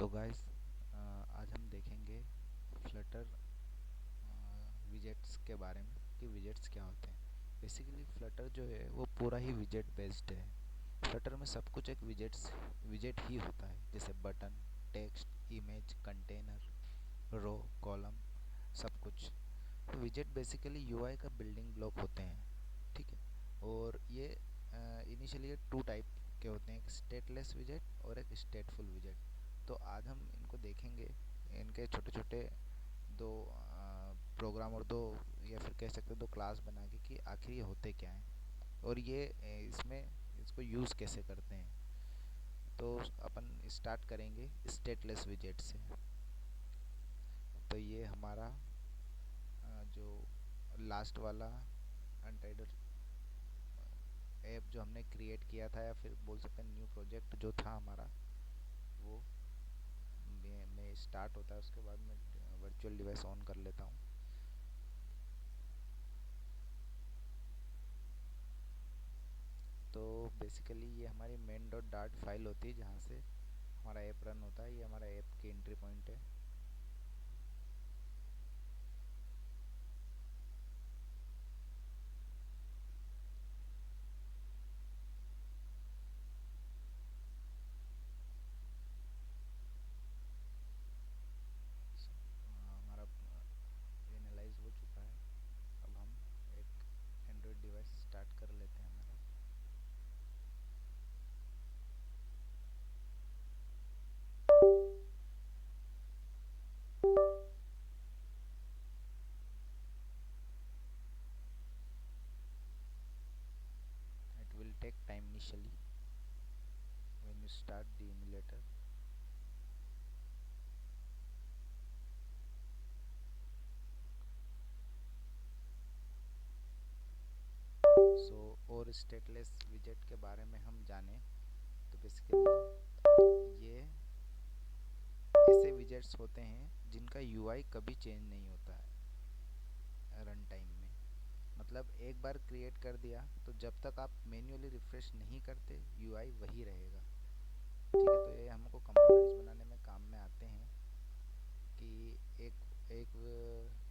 तो गाइस आज हम देखेंगे फ्लटर विजेट्स के बारे में कि विजेट्स क्या होते हैं। बेसिकली फ्लटर जो है वो पूरा ही विजेट बेस्ड है। फ्लटर में सब कुछ एक विजेट ही होता है, जैसे बटन, टेक्स्ट, इमेज, कंटेनर, रो, कॉलम, सब कुछ। तो विजेट बेसिकली यूआई का बिल्डिंग ब्लॉक होते हैं, ठीक है। और ये इनिशियली टू टाइप के होते हैं, एक स्टेटलेस विजेट और एक स्टेटफुल विजेट। तो आज हम इनको देखेंगे, इनके छोटे छोटे दो प्रोग्राम और दो, या फिर कह सकते हैं दो क्लास बना के, कि आखिर ये होते क्या हैं और ये इसमें इसको यूज़ कैसे करते हैं। तो अपन स्टार्ट करेंगे स्टेटलेस विजेट से। तो ये हमारा जो लास्ट वाला अनटाइडल ऐप जो हमने क्रिएट किया था, या फिर बोल सकते हैं न्यू प्रोजेक्ट जो था हमारा, वो में स्टार्ट होता है। उसके बाद मैं वर्चुअल डिवाइस ऑन कर लेता हूँ। तो बेसिकली ये हमारी मेन डॉट डार्ट फाइल होती है, जहाँ से हमारा ऐप रन होता है। ये हमारा ऐप की एंट्री पॉइंट है। हमारा एनालाइज हो चुका है। अब हम एक एंड्रॉयड डिवाइस स्टार्ट कर लेते हैं हमारा। It will take time initially when you start the emulator. So और स्टेटलेस विजेट के बारे में हम जाने, तो बेसिकली ये ऐसे विजेट्स होते हैं जिनका यूआई कभी चेंज नहीं होता है रन टाइम में। मतलब एक बार क्रिएट कर दिया तो जब तक आप मैन्युअली रिफ्रेश नहीं करते, यूआई वही रहेगा, ठीक है। तो ये हमको कंपोनेंट्स बनाने में काम में आते हैं कि एक एक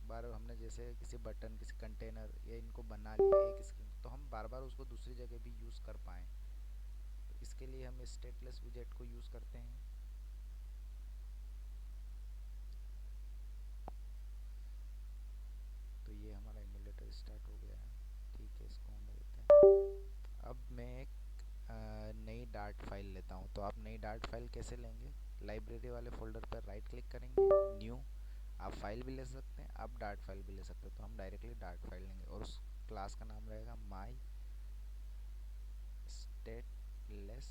बार हमने जैसे किसी बटन, किसी कंटेनर या इनको बना लिया एक स्क्रीन, तो हम बार बार उसको दूसरी जगह भी यूज़ कर पाएँ। तो इसके लिए हम स्टेटलेस विजेट को यूज़ करते हैं। तो ये हमारा एमुलेटर स्टार्ट हो गया है, ठीक है। इसको होने देते हैं। अब मैं एक नई डार्ट फाइल लेता हूँ। तो आप नई डार्ट फाइल कैसे लेंगे? लाइब्रेरी वाले फोल्डर पर राइट क्लिक करेंगे, न्यू। आप फाइल भी ले सकते हैं, आप डार्ट फाइल भी ले सकते हैं। तो हम डायरेक्टली डार्ट फाइल लेंगे और उस क्लास का नाम रहेगा माई स्टेटलेस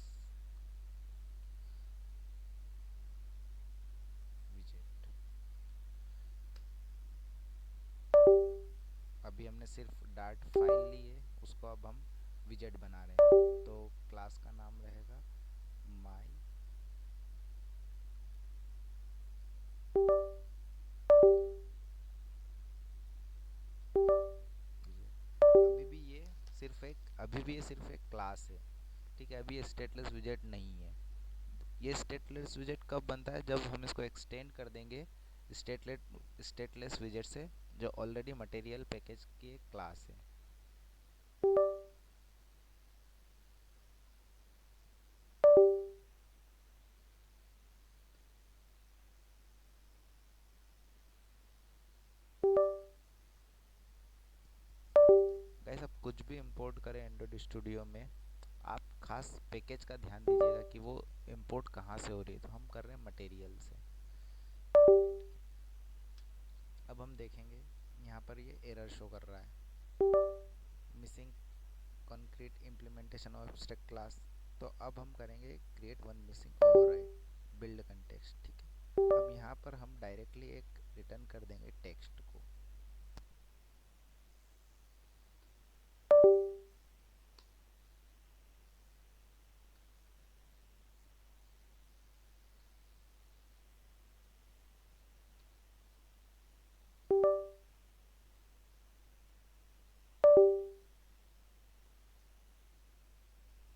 विजेट। अभी हमने सिर्फ डार्ट फाइल ली है, उसको अब हम विजेट बना रहे हैं। तो क्लास का नाम रहेगा माई विजेट। अभी भी ये सिर्फ एक क्लास है, ठीक है। अभी ये स्टेटलेस विजेट नहीं है। ये स्टेटलेस विजेट कब बनता है? जब हम इसको एक्सटेंड कर देंगे स्टेटलेस विजेट से, जो ऑलरेडी मटेरियल पैकेज की एक क्लास है। गाइस, आप कुछ भी इंपोर्ट करें एंड्रॉइड स्टूडियो में, आप खास पैकेज का ध्यान दीजिएगा कि वो इंपोर्ट कहाँ से हो रही है। तो हम कर रहे हैं मटेरियल से। अब हम देखेंगे यहाँ पर ये एरर शो कर रहा है, missing concrete implementation of abstract class. तो अब हम करेंगे create one missing override build context, ठीक है। अब यहाँ पर हम डायरेक्टली एक रिटर्न कर देंगे टेक्स्ट को।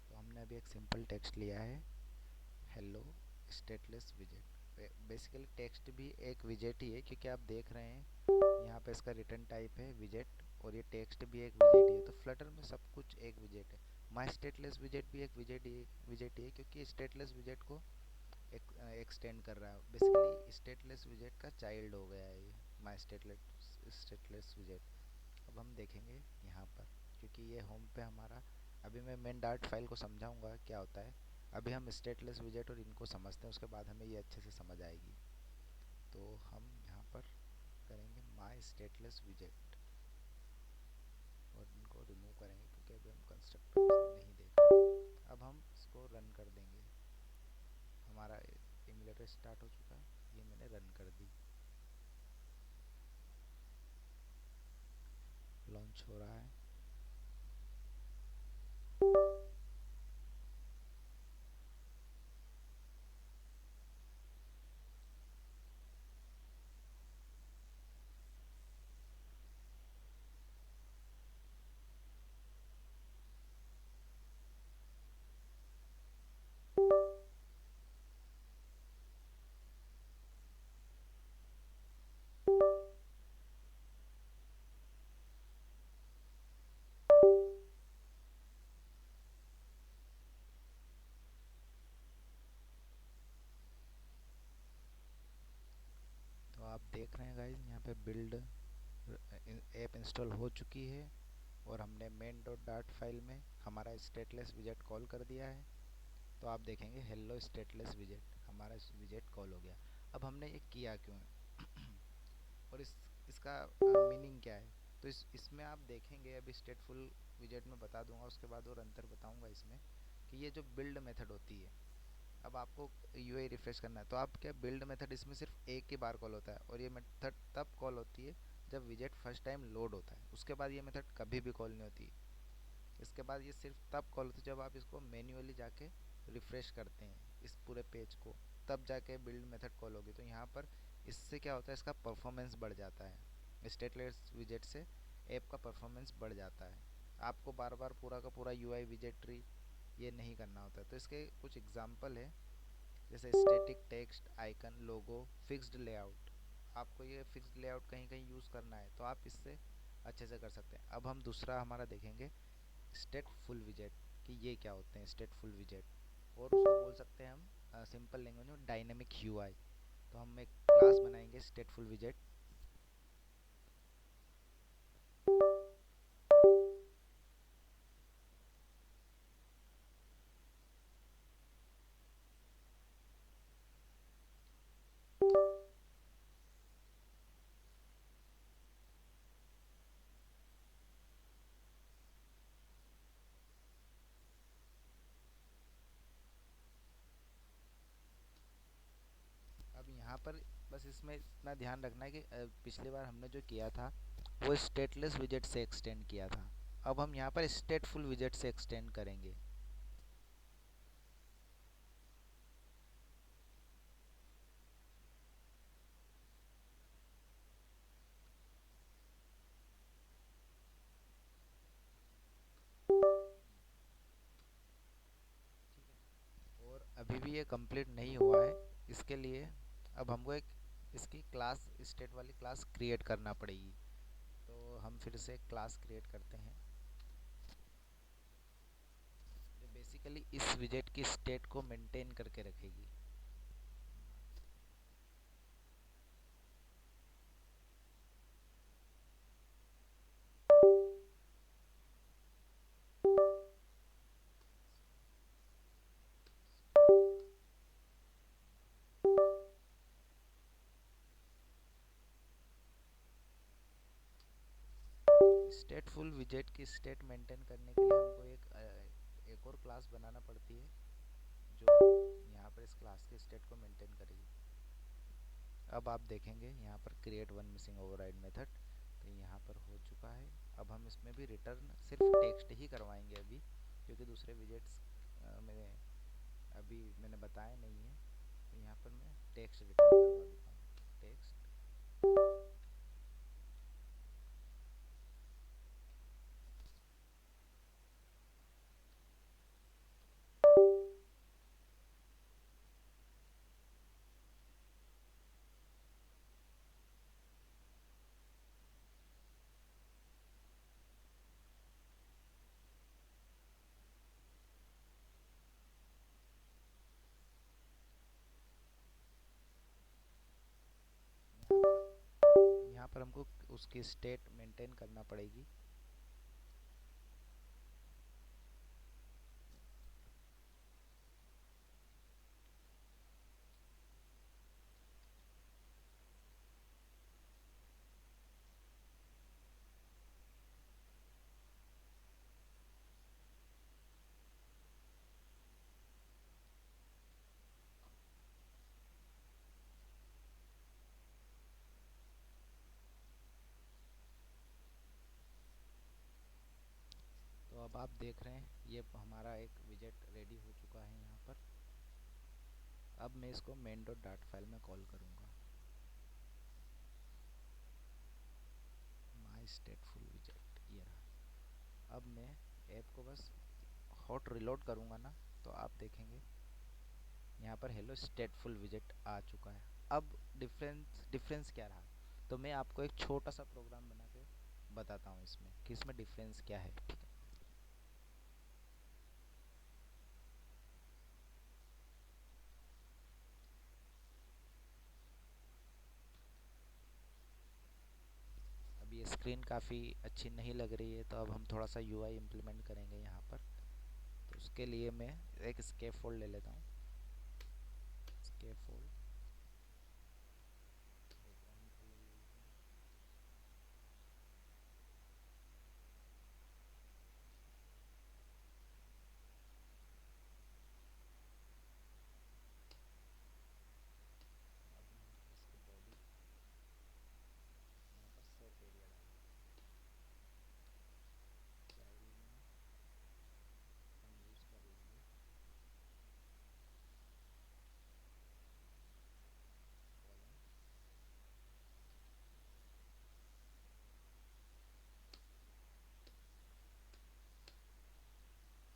तो हमने अभी एक सिंपल टेक्स्ट लिया है, हेलो स्टेटलेस विजेट। बेसिकली टेक्स्ट भी एक विजेट ही है, क्योंकि आप देख रहे हैं यहाँ पे इसका रिटर्न टाइप है विजेट, और ये टेक्स्ट भी एक विजेट ही है। तो फ्लटर में सब कुछ एक विजेट है। माई स्टेटलेस विजेट भी एक विजेट ही है, क्योंकि स्टेटलेस विजेट को एक्सटेंड कर रहा है। बेसिकली स्टेटलेस विजेट का चाइल्ड हो गया है ये माई स्टेटलेस विजेट। अब हम देखेंगे यहाँ पर, क्योंकि ये होम पे हमारा, अभी मैं मेन डार्ट फाइल को समझाऊंगा क्या होता है। अभी हम स्टेटलेस विजेट और इनको समझते हैं, उसके बाद हमें ये अच्छे से समझ आएगी। तो हम यहाँ पर करेंगे माई स्टेटलेस विजेट और इनको रिमूव करेंगे, क्योंकि अभी हम कंस्ट्रक्टर नहीं देख रहे। अब हम इसको रन कर देंगे। हमारा इमुलेटर स्टार्ट हो चुका है, ये मैंने रन कर दी, लॉन्च हो रहा है। तो आप देख रहे हैं गाइज, यहाँ पे बिल्ड ऐप इंस्टॉल हो चुकी है, और हमने मेन डॉट डार्ट फाइल में हमारा स्टेटलेस विजेट कॉल कर दिया है। तो आप देखेंगे हेलो स्टेटलेस विजेट, हमारा विजेट कॉल हो गया। अब हमने ये किया क्यों है और इसका मीनिंग क्या है। तो इसमें आप देखेंगे, अभी स्टेटफुल विजेट में बता दूंगा, उसके बाद और अंतर बताऊंगा इसमें, कि ये जो बिल्ड मेथड होती है, अब आपको यूआई रिफ्रेश करना है, तो आप क्या, बिल्ड मेथड इसमें सिर्फ एक ही बार कॉल होता है, और ये मेथड तब कॉल होती है जब विजेट फर्स्ट टाइम लोड होता है। उसके बाद ये मेथड कभी भी कॉल नहीं होती। इसके बाद ये सिर्फ तब कॉल होती है जब आप इसको मैन्युअली जाके रिफ्रेश करते हैं इस पूरे पेज को, तब जाके बिल्ड मेथड कॉल होगी। तो यहाँ पर इससे क्या होता है, इसका परफॉर्मेंस बढ़ जाता है, स्टेटलेस विजेट से ऐप का परफॉर्मेंस बढ़ जाता है। आपको बार बार पूरा का पूरा यूआई विजेट ट्री ये नहीं करना होता। तो इसके कुछ एग्जांपल है, जैसे स्टैटिक टेक्स्ट, आइकन, लोगो, फिक्स्ड लेआउट। आपको ये फिक्स्ड लेआउट कहीं कहीं यूज़ करना है, तो आप इससे अच्छे से कर सकते हैं। अब हम दूसरा हमारा देखेंगे स्टेटफुल विजेट, कि ये क्या होते हैं स्टेटफुल विजेट, और उसको बोल सकते हैं हम सिंपल लैंग्वेज में डायनेमिक यूआई। तो हम एक क्लास बनाएंगे स्टेटफुल विजेट। अब यहाँ पर बस इसमें इतना ध्यान रखना है कि पिछली बार हमने जो किया था वो स्टेटलेस विजेट से एक्सटेंड किया था। अब हम यहाँ पर स्टेटफुल विजेट से एक्सटेंड करेंगे। और अभी भी ये कंप्लीट नहीं हुआ है, इसके लिए अब हमको एक इसकी क्लास, स्टेट वाली क्लास क्रिएट करना पड़ेगी। तो हम फिर से क्लास क्रिएट करते हैं, जो बेसिकली इस विजेट की स्टेट को मेंटेन करके रखेगी। स्टेटफुल विजेट की स्टेट मेंटेन करने के लिए हमको एक और क्लास बनाना पड़ती है, जो यहाँ पर इस क्लास के स्टेट को मेंटेन करेगी। अब आप देखेंगे यहाँ पर create one missing override method, तो यहाँ पर हो चुका है। अब हम इसमें भी रिटर्न सिर्फ टेक्स्ट ही करवाएंगे अभी, क्योंकि दूसरे विजेट्स में अभी मैंने बताया नहीं है। तो यहाँ पर मैं टेक्स्ट रिटर्न करवा देता हूँ, टेक्स्ट। पर हमको उसकी स्टेट मेंटेन करना पड़ेगी। तो अब आप देख रहे हैं ये हमारा एक विजेट रेडी हो चुका है यहाँ पर। अब मैं इसको मेन डॉट डाटा फाइल में कॉल करूँगा, माई स्टेटफुल विजेट, ये रहा। अब मैं ऐप को बस हॉट रिलोड करूँगा ना, तो आप देखेंगे यहाँ पर हेलो स्टेटफुल विजेट आ चुका है। अब डिफरेंस क्या रहा, तो मैं आपको एक छोटा सा प्रोग्राम बना के बताता हूँ इसमें कि इसमें डिफरेंस क्या है, ठीक है। अब ये स्क्रीन काफ़ी अच्छी नहीं लग रही है, तो अब हम थोड़ा सा यूआई इम्प्लीमेंट करेंगे यहाँ पर। तो उसके लिए मैं एक स्कैफोल्ड ले लेता हूँ, स्कैफोल्ड, बैकग्राउंड कलर ले लेते हैं। अब हम इसकी बॉडी यहाँ पर सेट एरिया डालेंगे, चाइल्ड में हम यूज़ कर लेंगे कॉलम।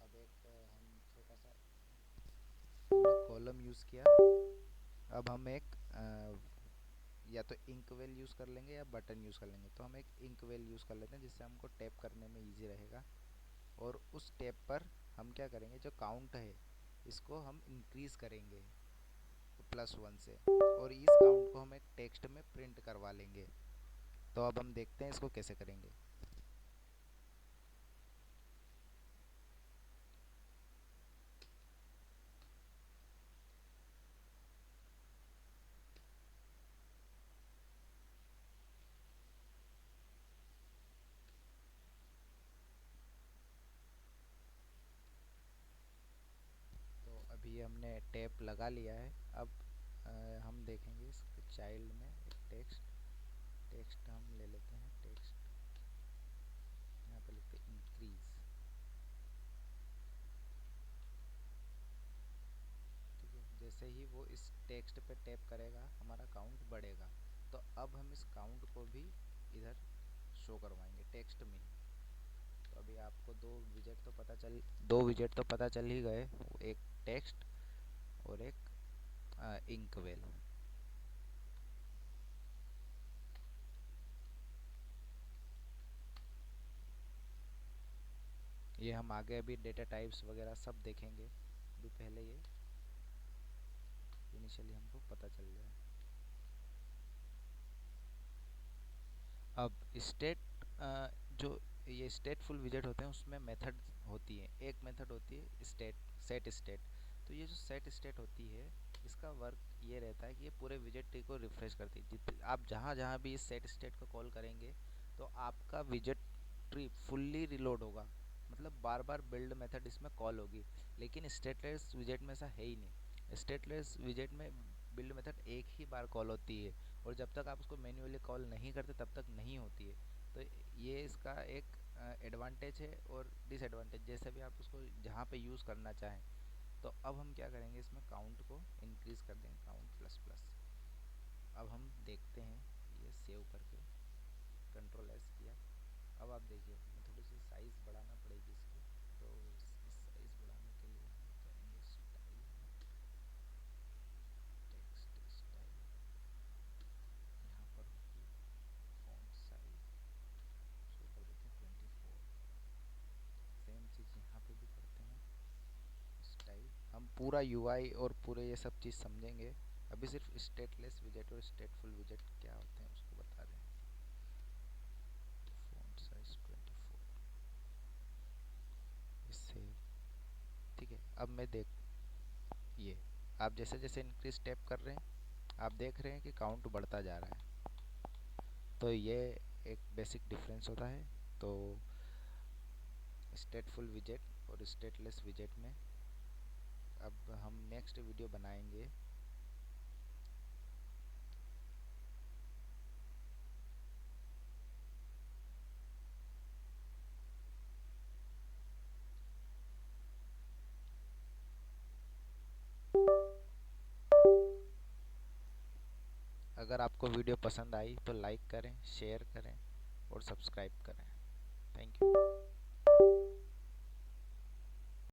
अब एक हम छोटा सा हमने कॉलम यूज़ किया। अब हम एक या तो इंक वेल यूज़ कर लेंगे या बटन यूज़ कर लेंगे। तो हम एक इंक वेल यूज़ कर लेते हैं जिससे हमको टैप करने में इजी रहेगा। और उस टैप पर हम क्या करेंगे, जो काउंट है इसको हम इंक्रीज़ करेंगे +1 से, और इस काउंट को हम एक टेक्स्ट में प्रिंट करवा लेंगे। तो अब हम देखते हैं इसको कैसे करेंगे। तो अभी हमने टैप लगा लिया है। अब हम देखेंगे इसके चाइल्ड में एक टेक्स्ट टेक्स्ट हम ले लेते हैं। टेक्स्ट यहाँ पे लिखते हैं इंक्रीज, ठीक है। जैसे ही वो इस टेक्स्ट पे टैप करेगा हमारा काउंट बढ़ेगा। तो अब हम इस काउंट को भी इधर शो करवाएंगे टेक्स्ट में ही। तो अभी आपको दो विजेट तो पता चल ही गए, एक टेक्स्ट और एक इंकवेल। ये हम आगे अभी डेटा टाइप्स वगैरह सब देखेंगे, अभी पहले ये इनिशियली हमको पता चल जाए। अब स्टेट जो ये स्टेटफुल विजेट होते हैं उसमें मेथड होती है। एक मेथड होती है सेट स्टेट। तो ये जो सेट स्टेट होती है इसका वर्क ये रहता है कि ये पूरे विजेट ट्री को रिफ्रेश करती है। आप जहाँ जहाँ भी इस सेट स्टेट को कॉल करेंगे तो आपका विजेट ट्री फुल्ली रिलोड होगा, मतलब बार बार बिल्ड मेथड इसमें कॉल होगी। लेकिन स्टेटलेस विजेट में ऐसा है ही नहीं। स्टेटलेस विजेट में बिल्ड मेथड एक ही बार कॉल होती है, और जब तक आप उसको मैन्युअली कॉल नहीं करते तब तक नहीं होती है। तो ये इसका एक एडवांटेज है और डिसएडवांटेज, जैसे भी आप उसको जहाँ पे यूज़ करना चाहें। तो अब हम क्या करेंगे, इसमें काउंट को इंक्रीज़ कर देंगे, काउंट प्लस प्लस। अब हम देखते हैं ये सेव करके, कंट्रोल एस किया। अब आप देखिए मैं थोड़ी सी साइज़ बढ़ाना पड़ेगी इसकी। तो इसकी साइज़ बढ़ाने के लिए हम करेंगे स्टाइल में टेक्स्ट स्टाइल, यहाँ पर होगी फॉन्ट साइज, उसको कर देते हैं 24। सेम चीज़ यहाँ पे भी करते हैं स्टाइल। हम पूरा यूआई और पूरे ये सब चीज़ समझेंगे। अभी सिर्फ स्टेटलेस विजेट और स्टेटफुल विजेट क्या होते हैं उसको बता रहे हैं। अब मैं देख ये आप जैसे जैसे इंक्रीज टैप कर रहे हैं आप देख रहे हैं कि काउंट बढ़ता जा रहा है। तो ये एक बेसिक डिफरेंस होता है। तो स्टेटफुल विजेट और स्टेटलेस विजेट में अब हम नेक्स्ट वीडियो बनाएंगे। अगर आपको वीडियो पसंद आई तो लाइक करें, शेयर करें और सब्सक्राइब करें। Thank you.